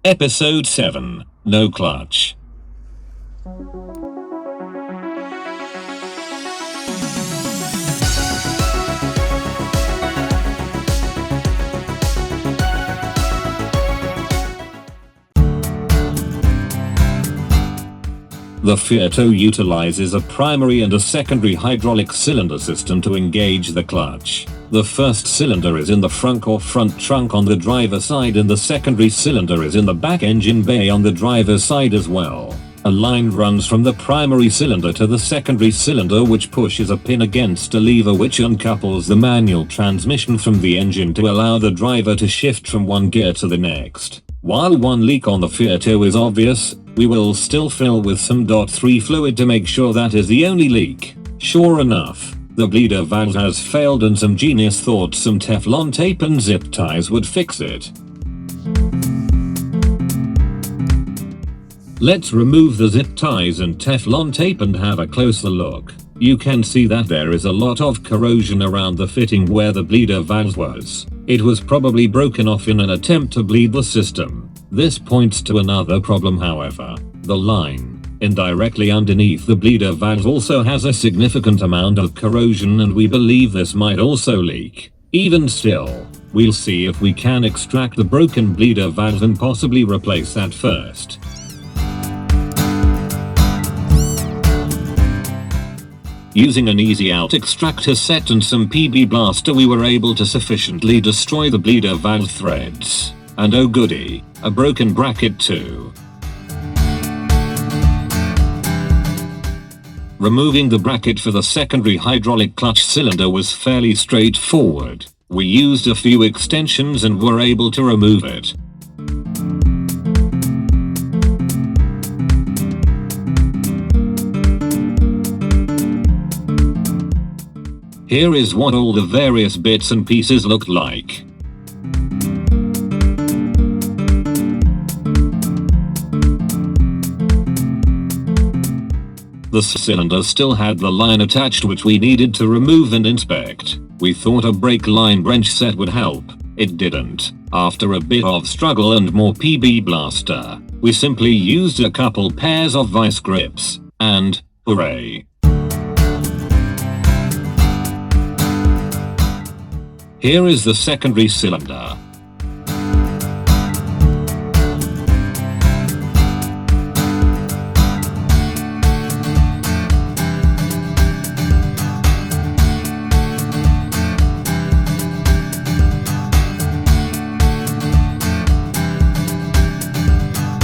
Episode 7, No Clutch. The FIERTO utilizes a primary and a secondary hydraulic cylinder system to engage the clutch. The first cylinder is in the front or front trunk on the driver's side, and the secondary cylinder is in the back engine bay on the driver's side as well. A line runs from the primary cylinder to the secondary cylinder, which pushes a pin against a lever which uncouples the manual transmission from the engine to allow the driver to shift from one gear to the next. While one leak on the FIERTO is obvious, we will still fill with some .3 fluid to make sure that is the only leak. Sure enough, the bleeder valve has failed, and some genius thought some Teflon tape and zip ties would fix it. Let's remove the zip ties and Teflon tape and have a closer look. You can see that there is a lot of corrosion around the fitting where the bleeder valve was. It was probably broken off in an attempt to bleed the system. This points to another problem, however. The line indirectly underneath the bleeder valve also has a significant amount of corrosion, and we believe this might also leak. Even still, we'll see if we can extract the broken bleeder valve and possibly replace that first. Using an easy out extractor set and some PB blaster, we were able to sufficiently destroy the bleeder valve threads. And oh goody, a broken bracket too. Removing the bracket for the secondary hydraulic clutch cylinder was fairly straightforward. We used a few extensions and were able to remove it. Here is what all the various bits and pieces looked like. The cylinder still had the line attached, which we needed to remove and inspect. We thought a brake line wrench set would help. It didn't. After a bit of struggle and more PB blaster, we simply used a couple pairs of vice grips, and hooray! Here is the secondary cylinder.